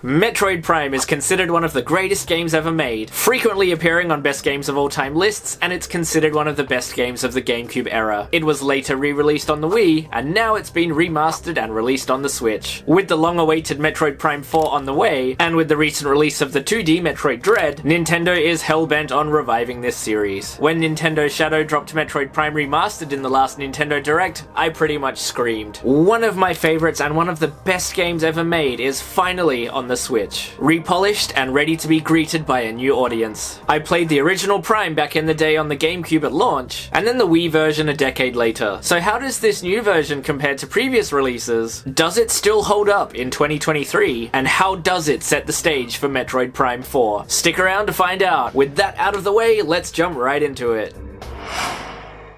Metroid Prime is considered one of the greatest games ever made, frequently appearing on best games of all time lists, and it's considered one of the best games of the GameCube era. It was later re-released on the Wii, and now it's been remastered and released on the Switch. With the long-awaited Metroid Prime 4 on the way, and with the recent release of the 2D Metroid Dread, Nintendo is hell-bent on reviving this series. When Nintendo Shadow dropped Metroid Prime Remastered in the last Nintendo Direct, I pretty much screamed. One of my favorites and one of the best games ever made is finally on the Switch, repolished and ready to be greeted by a new audience. I played the original Prime back in the day on the GameCube at launch, and then the Wii version a decade later. So how does this new version compare to previous releases? Does it still hold up in 2023? And how does it set the stage for Metroid Prime 4? Stick around to find out. With that out of the way, let's jump right into it.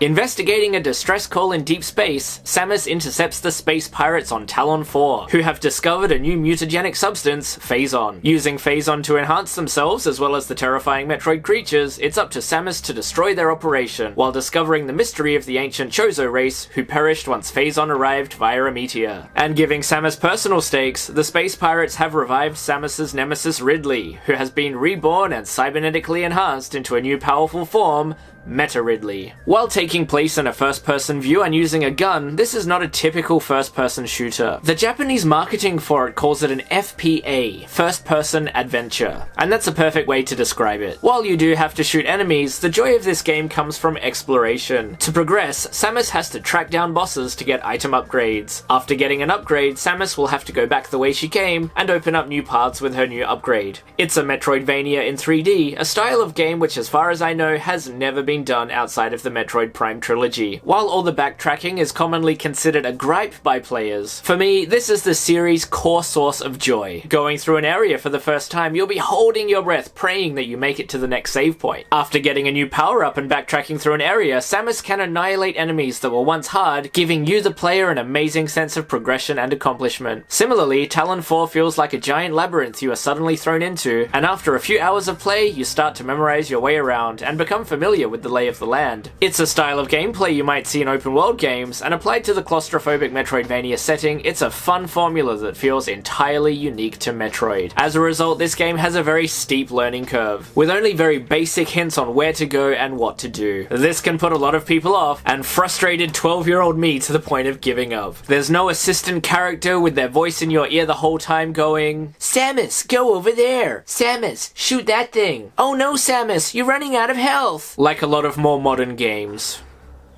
Investigating a distress call in deep space, Samus intercepts the space pirates on Talon 4, who have discovered a new mutagenic substance, Phazon. Using Phazon to enhance themselves as well as the terrifying Metroid creatures, it's up to Samus to destroy their operation, while discovering the mystery of the ancient Chozo race, who perished once Phazon arrived via a meteor. And giving Samus personal stakes, the space pirates have revived Samus's nemesis Ridley, who has been reborn and cybernetically enhanced into a new powerful form, Meta Ridley. While taking place in a first-person view and using a gun, this is not a typical first-person shooter. The Japanese marketing for it calls it an FPA, first-person adventure, and that's a perfect way to describe it. While you do have to shoot enemies, the joy of this game comes from exploration. To progress, Samus has to track down bosses to get item upgrades. After getting an upgrade, Samus will have to go back the way she came and open up new paths with her new upgrade. It's a Metroidvania in 3D, a style of game which, as far as I know, has never been done outside of the Metroid Prime trilogy. While all the backtracking is commonly considered a gripe by players, for me, this is the series' core source of joy. Going through an area for the first time, you'll be holding your breath, praying that you make it to the next save point. After getting a new power-up and backtracking through an area, Samus can annihilate enemies that were once hard, giving you the player an amazing sense of progression and accomplishment. Similarly, Talon 4 feels like a giant labyrinth you are suddenly thrown into, and after a few hours of play, you start to memorize your way around and become familiar with the lay of the land. It's a style of gameplay you might see in open world games, and applied to the claustrophobic Metroidvania setting, it's a fun formula that feels entirely unique to Metroid. As a result, this game has a very steep learning curve, with only very basic hints on where to go and what to do. This can put a lot of people off, and frustrated 12-year-old me to the point of giving up. There's no assistant character with their voice in your ear the whole time going, "Samus, go over there! Samus, shoot that thing! Oh no, Samus, you're running out of health!" Like a lot of more modern games.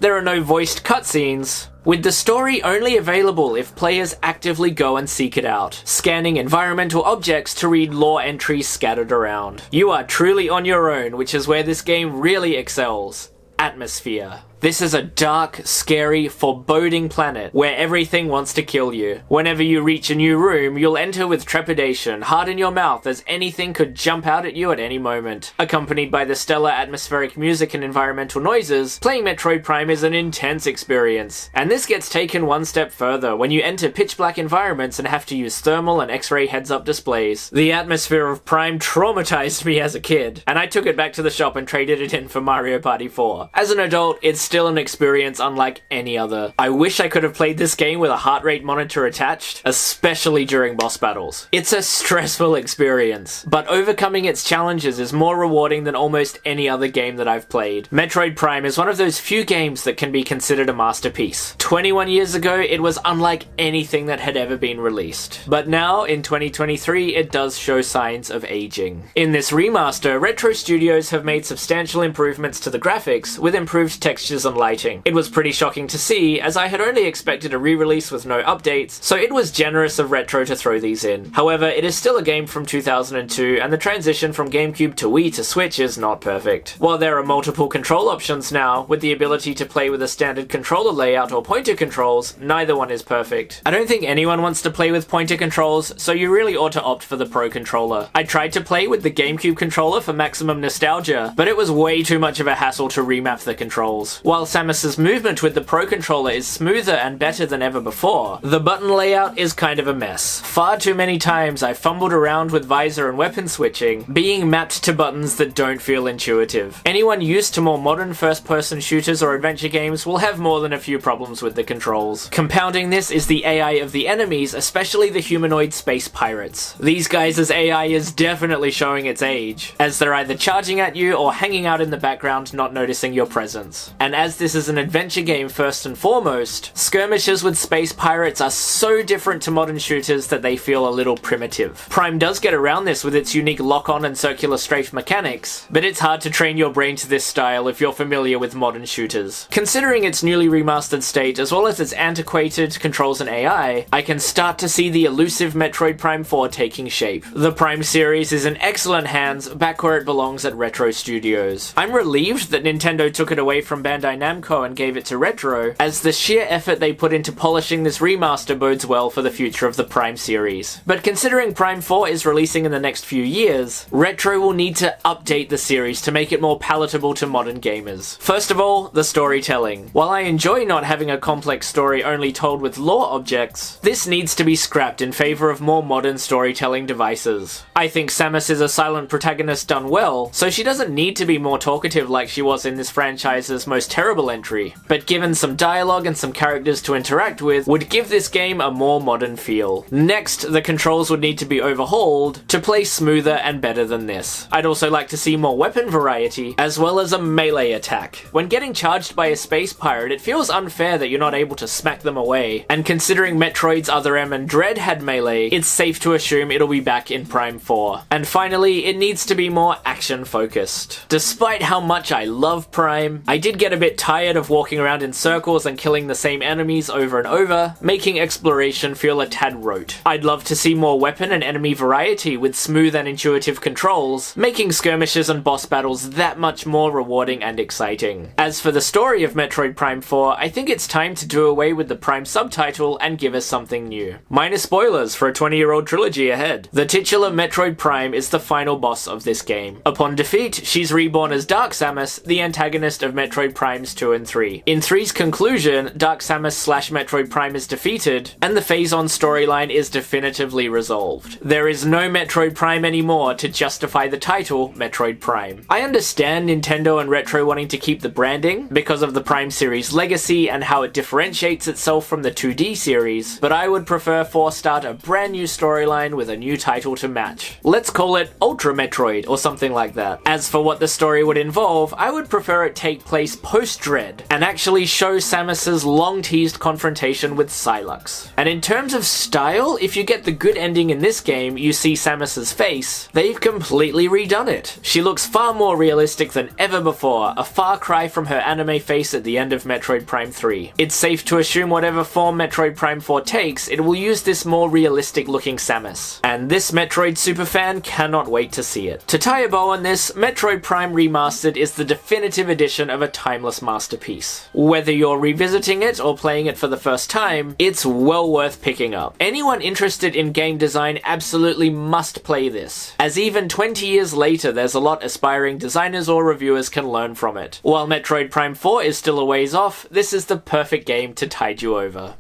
There are no voiced cutscenes, with the story only available if players actively go and seek it out, scanning environmental objects to read lore entries scattered around. You are truly on your own, which is where this game really excels. Atmosphere. This is a dark, scary, foreboding planet where everything wants to kill you. Whenever you reach a new room, you'll enter with trepidation, heart in your mouth, as anything could jump out at you at any moment. Accompanied by the stellar atmospheric music and environmental noises, playing Metroid Prime is an intense experience. And this gets taken one step further when you enter pitch-black environments and have to use thermal and X-ray heads-up displays. The atmosphere of Prime traumatized me as a kid, and I took it back to the shop and traded it in for Mario Party 4. As an adult, it's still an experience unlike any other. I wish I could have played this game with a heart rate monitor attached, especially during boss battles. It's a stressful experience, but overcoming its challenges is more rewarding than almost any other game that I've played. Metroid Prime is one of those few games that can be considered a masterpiece. 21 years ago, it was unlike anything that had ever been released. But now, in 2023, it does show signs of aging. In this remaster, Retro Studios have made substantial improvements to the graphics, with improved textures and lighting. It was pretty shocking to see, as I had only expected a re-release with no updates, so it was generous of Retro to throw these in. However, it is still a game from 2002, and the transition from GameCube to Wii to Switch is not perfect. While there are multiple control options now, with the ability to play with a standard controller layout or pointer controls, neither one is perfect. I don't think anyone wants to play with pointer controls, so you really ought to opt for the Pro controller. I tried to play with the GameCube controller for maximum nostalgia, but it was way too much of a hassle to remap the controls. While Samus's movement with the Pro Controller is smoother and better than ever before, the button layout is kind of a mess. Far too many times I fumbled around with visor and weapon switching, being mapped to buttons that don't feel intuitive. Anyone used to more modern first-person shooters or adventure games will have more than a few problems with the controls. Compounding this is the AI of the enemies, especially the humanoid space pirates. These guys' AI is definitely showing its age, as they're either charging at you or hanging out in the background not noticing your presence. And as this is an adventure game first and foremost, skirmishes with space pirates are so different to modern shooters that they feel a little primitive. Prime does get around this with its unique lock-on and circular strafe mechanics, but it's hard to train your brain to this style if you're familiar with modern shooters. Considering its newly remastered state as well as its antiquated controls and AI, I can start to see the elusive Metroid Prime 4 taking shape. The Prime series is in excellent hands, back where it belongs at Retro Studios. I'm relieved that Nintendo took it away from Bandai Namco and gave it to Retro, as the sheer effort they put into polishing this remaster bodes well for the future of the Prime series. But considering Prime 4 is releasing in the next few years, Retro will need to update the series to make it more palatable to modern gamers. First of all, the storytelling. While I enjoy not having a complex story only told with lore objects, this needs to be scrapped in favor of more modern storytelling devices. I think Samus is a silent protagonist done well, so she doesn't need to be more talkative like she was in this franchise's most terrible entry, but given some dialogue and some characters to interact with, would give this game a more modern feel. Next, the controls would need to be overhauled to play smoother and better than this. I'd also like to see more weapon variety, as well as a melee attack. When getting charged by a space pirate, it feels unfair that you're not able to smack them away, and considering Metroid's Other M and Dread had melee, it's safe to assume it'll be back in Prime 4. And finally, it needs to be more action-focused. Despite how much I love Prime, I did get a bit tired of walking around in circles and killing the same enemies over and over, making exploration feel a tad rote. I'd love to see more weapon and enemy variety with smooth and intuitive controls, making skirmishes and boss battles that much more rewarding and exciting. As for the story of Metroid Prime 4, I think it's time to do away with the Prime subtitle and give us something new. Minor spoilers for a 20-year-old trilogy ahead. The titular Metroid Prime is the final boss of this game. Upon defeat, she's reborn as Dark Samus, the antagonist of Metroid Primes 2 and 3. In 3's conclusion, Dark Samus / Metroid Prime is defeated, and the Phase-On storyline is definitively resolved. There is no Metroid Prime anymore to justify the title Metroid Prime. I understand Nintendo and Retro wanting to keep the branding because of the Prime series legacy and how it differentiates itself from the 2D series, but I would prefer 4 start a brand new storyline with a new title to match. Let's call it Ultra Metroid or something like that. As for what the story would involve, I would prefer it take place post-Dread and actually show Samus's long-teased confrontation with Psylux. And in terms of style, if you get the good ending in this game, you see Samus's face, they've completely redone it. She looks far more realistic than ever before, a far cry from her anime face at the end of Metroid Prime 3. It's safe to assume whatever form Metroid Prime 4 takes, it will use this more realistic looking Samus. And this Metroid superfan cannot wait to see it. To tie a bow on this, Metroid Prime Remastered is the definitive edition of a timeless masterpiece. Whether you're revisiting it or playing it for the first time, it's well worth picking up. Anyone interested in game design absolutely must play this, as even 20 years later there's a lot aspiring designers or reviewers can learn from it. While Metroid Prime 4 is still a ways off, this is the perfect game to tide you over.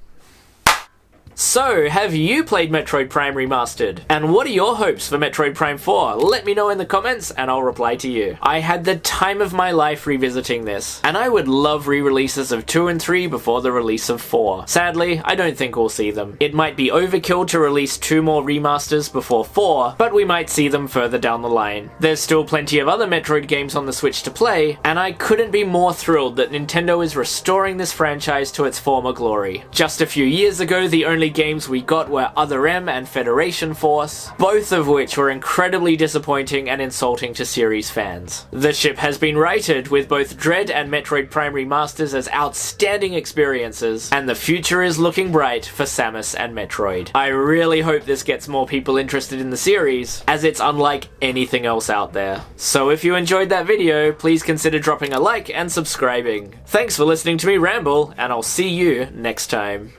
So, have you played Metroid Prime Remastered? And what are your hopes for Metroid Prime 4? Let me know in the comments and I'll reply to you. I had the time of my life revisiting this, and I would love re-releases of 2 and 3 before the release of 4. Sadly, I don't think we'll see them. It might be overkill to release 2 more remasters before 4, but we might see them further down the line. There's still plenty of other Metroid games on the Switch to play, and I couldn't be more thrilled that Nintendo is restoring this franchise to its former glory. Just a few years ago, the only games we got were Other M and Federation Force, both of which were incredibly disappointing and insulting to series fans. The ship has been righted, with both Dread and Metroid Prime remasters as outstanding experiences, and the future is looking bright for Samus and Metroid. I really hope this gets more people interested in the series, as it's unlike anything else out there. So if you enjoyed that video, please consider dropping a like and subscribing. Thanks for listening to me ramble, and I'll see you next time.